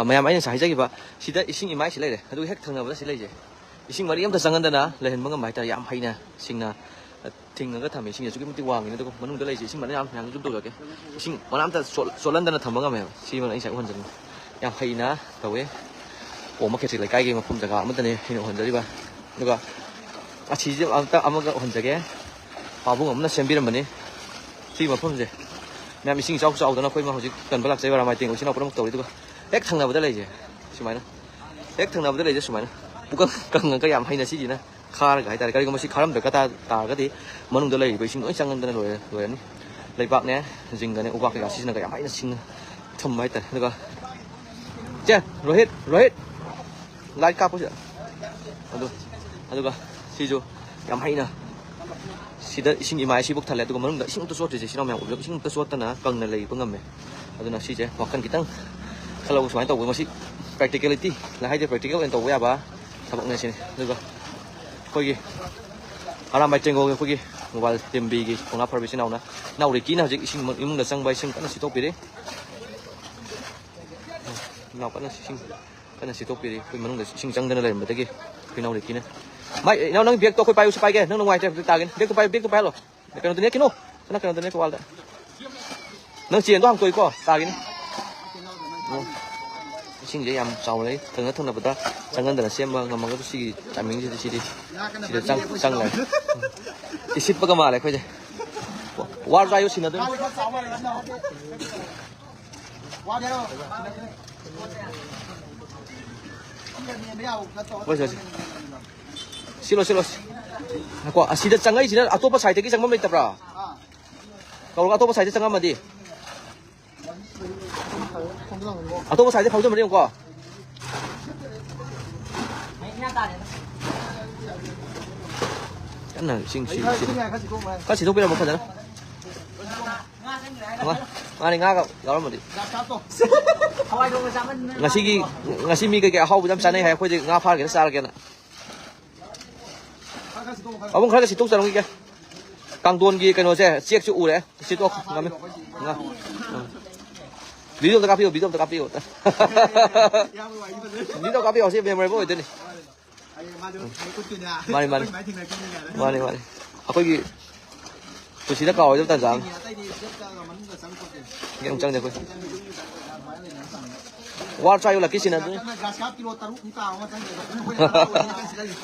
mayam aina sai jagi ba sida ising imai silai le adu hek thangna ba silai je ising mari am ta sangan dana lehen manga mai ta yam haina singna thing ga thami sing ju ki muti wang ni to manung da lai je ising mari am yang jum to ke ising manam ta solan dana thamaga me si man ai sai hon jan yam haina tawe o ma ke silai kai ge ma phum jaga am ta ne hin hon jari ba duga a chi je am ta amaga hon jage pabung amna sembiram bani si ma phum je mayam ising chau chau dana khoi ma hoji kan balak chai bara mai ting usina pura to ri duga ek thangna ba da lai je sumai na ek thangna ba da lai je sumai na bukan kang ka yam haina si ji na khar ga ta ka ma si kharam da ka ta ga ti manung da lai bai sing oi changan da loi loi ni lai bak ne jing ga ne ubak ga si na ga yam haina sing thum mai ta duga je rohit lai ka pu ja aduga si jo yam haina sida ising imai si buk thale aduga manung da ising to so te je sinam yang ubak ising to so ta na kang na lai pangam me aduna si je wakan kitang kalau sumai tau masih practicality là hay practical en tau ya ba sabak ne sini duga koi ara mai tengo koi mobile tembi gi kona professional na nau ri ki na ji ising imung da sang bai sing kana si to pi de nau kana si to pi de koi manung da sing chang da le ma de gi koi nau ri ki na mai nau nang biak to koi pai us pai ge nang ngoài te ta gen biak to pai lo cái nó tên kino kana kana tên ko wal da nang chien to hang koi ko ta gen sinh vậy em sau đấy thường là bữa ta sang ngân là xem ngầm cái gì tại mình gì đi sang này thì ship bao mà lại coi đây qua ra yêu xin nữa bây giờ xin lỗi qua xin được sang ấy chỉ là tôi bắt sai cái sang mắm này tập ra kalau tôi bắt sai sang mắm mà đi tôi có xài cái phao cho mình đi không qua cái này xin các chị thuốc biết là một phần nữa này ngã cậu đó là một đi ngã si mi cái hậu bữa sáng nay hay khơi gì ngã pha cái xa cái này ở bên khác cái chị thuốc sao không kia càng tuôn kia cái nó sẽ chiếc chịu đấy chị thuốc ngắm ngã ví dụ ta cà phê ví dụ cà phê sẽ về mày vô rồi mày à cái gì tôi chỉ đã cầu cho ta rằng nghe ông trăng được không qua trai là cái gì nào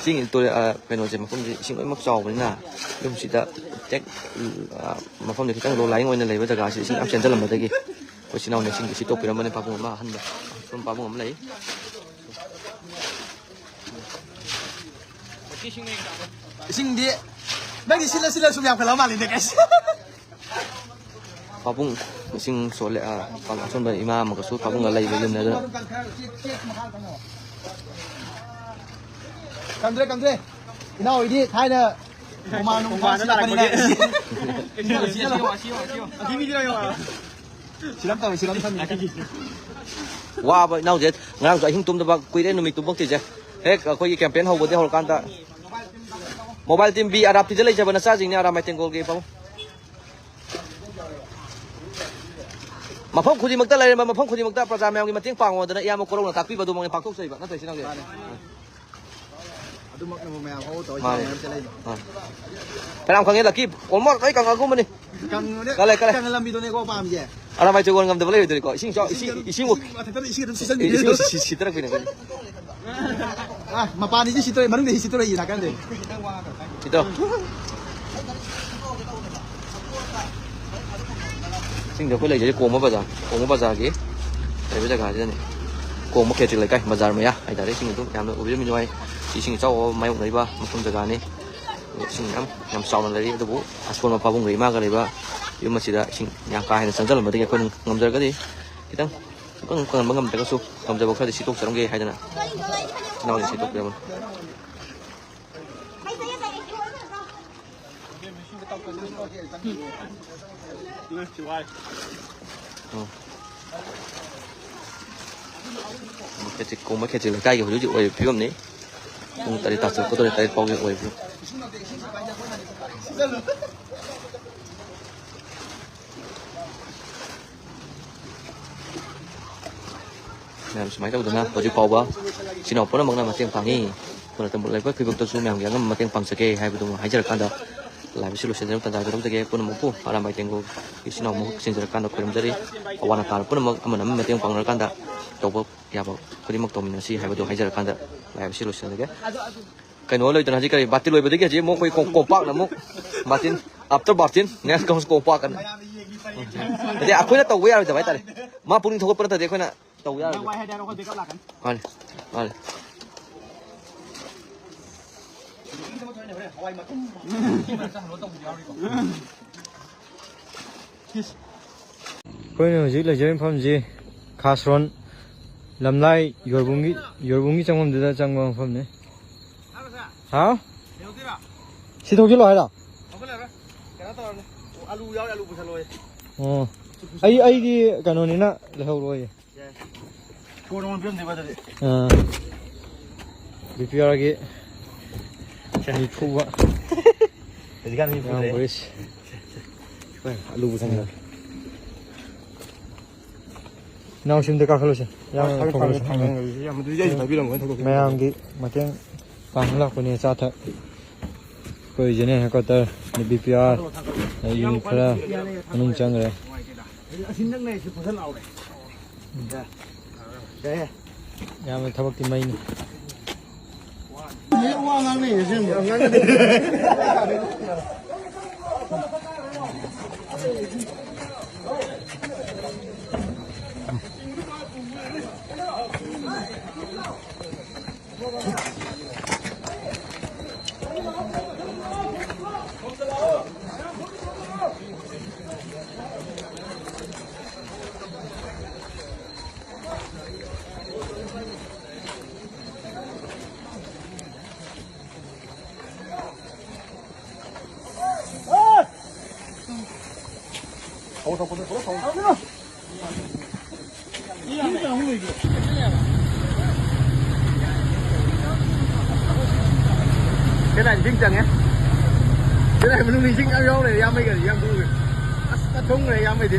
xin tôi phải nói chuyện mà không xin lỗi mắc trò với là nhưng chỉ đã check mà không được cái trăng lô lái ngồi này lấy bây giờ gà sẽ xin áp chân rất là mệt đây kì ko sinau ne singi sito pira mane pabu ma handa from pabu am lai sing di bagi sila sumyam kalau malin deh guys pabu sing sole a pabu son ba imam ko su pabu ngalai ba yum ne da kamdre inau ini thai na Oma nó là cái wow vậy nào vậy ngang rồi hình tung được bao quý đến mình tung bốc thì chứ hết có gì campaign hậu bữa hồi can ta mobile team bi adapt thì lấy cho bên sao gì nè mai tiền goal game không mà phong khu gì mặc ta lấy mà phong khu gì mặc taประจำ mèo gì mà tiếng phẳng mà tụi em một cô là tạc pi vào tụi mình phẳng thuốc gì vậy nó thấy thế nào vậy phải làm khang là kịp ổn mót đấy càng ngon cũng mình đi càng làm video này có bao nhiêu à mai chơi con ngầm được lấy rồi có xin cho xin một xin tất cả cái ah mà pan đi xin tôi mà đúng xin tôi gì là cái gì xin đâu xin được cái lấy cái cuồng mà bao giờ cái để bây giờ cái này cuồng mà kẹt lại cái mà giờ mày à ai đấy xin được làm được bây giờ mình nói chỉ xin cho mấy ông đấy ba mà không giờ cái này xin nhắm sau là lấy cái bố asphalt mà phá bung người mà cái này ba nhưng mà chỉ là xin nhà cái này sản xuất là một cái con ngầm giờ cái gì thì tăng con ngầm cái số ngầm giờ bốc ra thì xịt tốt sẽ đóng ghê hay thế nào nào thì xịt tốt được không cái chỉ cùng mấy cái chỉ là cây của ví dụ về phía bên này tại tahu có tôi tại bao nhiêu vậy ꯃꯌꯥꯝ ꯁꯨꯃꯥꯏꯅ ꯇꯧꯗꯅ ꯍꯧꯖꯤꯛ ꯐꯥꯎꯕ ꯏꯆꯤꯟ ꯏꯅꯥꯎ ꯄꯨꯝꯅꯃꯛꯅ ꯃꯇꯦꯡ ꯄꯥꯡꯉꯤ ꯄꯨꯟꯅ ꯂꯩꯕ ꯐꯤꯕꯛꯇꯁꯨ ꯃꯌꯥꯝꯒꯤ ꯑꯉꯝꯕ ꯃꯇꯦꯡ ꯄꯥꯡꯖꯒꯦ ꯍꯥꯏꯕꯗꯨ ꯍꯥꯏꯖꯔꯀꯥꯟꯗ ꯂꯥꯏꯕꯁꯤ ꯂꯣꯏꯁꯤꯟꯖꯔꯕ ꯇꯥꯟꯖꯥ ꯂꯧꯖꯒꯦ ꯄꯨꯝꯅꯃꯛꯄꯨ ꯑꯔꯥꯝꯕꯥꯏ ꯇꯦꯡꯒꯨ ꯏꯆꯤꯟ ꯏꯅꯥꯎ ꯃꯍꯨꯠ ꯁꯤꯟꯖꯔꯀꯥꯟꯗ ꯈꯣꯏꯔꯝꯖꯔꯤ ꯑꯋꯥ ꯑꯅꯥ ꯇꯥꯕ ꯄꯨꯝꯅꯃꯛ ꯑꯃꯅ ꯑꯃ ꯃꯇꯦꯡ ꯄꯥꯡꯅꯔꯀꯥꯟꯗ ꯇꯧꯕ ꯌꯥꯕ ꯈꯨꯗꯤꯡꯃꯛ ꯇꯧꯃꯤꯟꯅꯁꯤ ꯍꯥꯏꯕꯗꯨ ꯍꯥꯏꯖꯔꯀꯥꯟꯗ ꯂꯥꯏꯕꯁꯤ ꯂꯣꯏꯁꯤꯜꯂꯒꯦ ꯀꯩꯅꯣ ꯂꯩꯗꯅ ꯍꯧꯖꯤꯛ ꯀꯔꯤ ꯕꯥꯇꯤꯟ ꯂꯣꯏꯕꯗꯒꯤ ꯍꯧꯖꯤꯛ ꯑꯃꯨꯛ ꯑꯩꯈꯣꯏ ꯀꯣꯝꯄꯥꯛꯅ ꯑꯃꯨꯛ ꯕꯥꯇꯤꯟ ꯑꯥꯐꯇꯔ ꯕꯥꯇꯤꯟ ꯅꯦꯛꯁ ꯀꯝꯁ ꯀꯣꯝꯄꯥꯛ ꯑꯅ ꯑꯗꯩ ꯑꯩꯈꯣꯏꯅ ꯇꯧꯕ ꯌꯥꯔꯣꯏꯗꯕ ꯍꯥꯏꯇꯥꯔꯦ ꯃꯥ ꯄꯨꯛꯅꯤꯡ ꯊꯧꯒꯠꯄ ꯅꯠꯇ꯭ꯔꯗꯤ ꯑꯩꯈꯣꯏꯅ ꯇꯧꯕ ꯌꯥꯔꯣꯏꯗꯕ ꯃꯥꯅꯤ ꯃꯥꯅꯤ ꯑꯩꯈꯣꯏꯅ ꯍꯧꯖꯤꯛ ꯂꯩꯖꯔꯤꯕ ꯃꯐꯝꯁꯤ ꯈꯥꯁꯔꯣꯟ ꯂꯝꯂꯥꯏ ꯌꯣꯔꯕꯨꯡꯒꯤ ꯆꯪꯐꯝꯗꯨꯗ ꯆꯪꯕ ꯃꯐꯝꯅꯤ ꯍꯥꯎ ꯁꯤ ꯊꯧꯖꯤꯜꯂꯣ ꯍꯥꯏꯔꯣ ꯑꯣ ꯑꯩꯒꯤ ꯀꯩꯅꯣꯅꯤꯅ ꯂꯩꯍꯧꯔꯣꯏ ꯕꯤꯄꯤఆꯔꯒꯤ ꯅꯤꯐꯨꯕ ꯕꯣꯔꯤꯁ ꯑꯂꯨ ꯄꯨꯁꯟꯒꯦ ꯏꯅꯥꯎ ꯁꯤꯝꯗ ꯀꯥꯈꯠꯂꯨꯁꯦ ꯌꯥꯝ ꯃꯌꯥꯝꯒꯤ ꯃꯇꯦꯡ ꯄꯥꯡꯕ ꯂꯥꯛꯄꯅꯤ ꯑꯆꯥ ꯑꯊꯛ ꯑꯩꯈꯣꯏ general headquarter B P R unit ꯈꯔ ꯃꯅꯨꯡ ꯆꯪꯈ꯭ꯔꯦ ꯌꯥꯝꯅ ꯊꯕꯛꯇꯤ ꯃꯩꯅꯤ cái này chính chẳng nhé cái này mình đi chính áo này em bây giờ em vui thúng này em bây giờ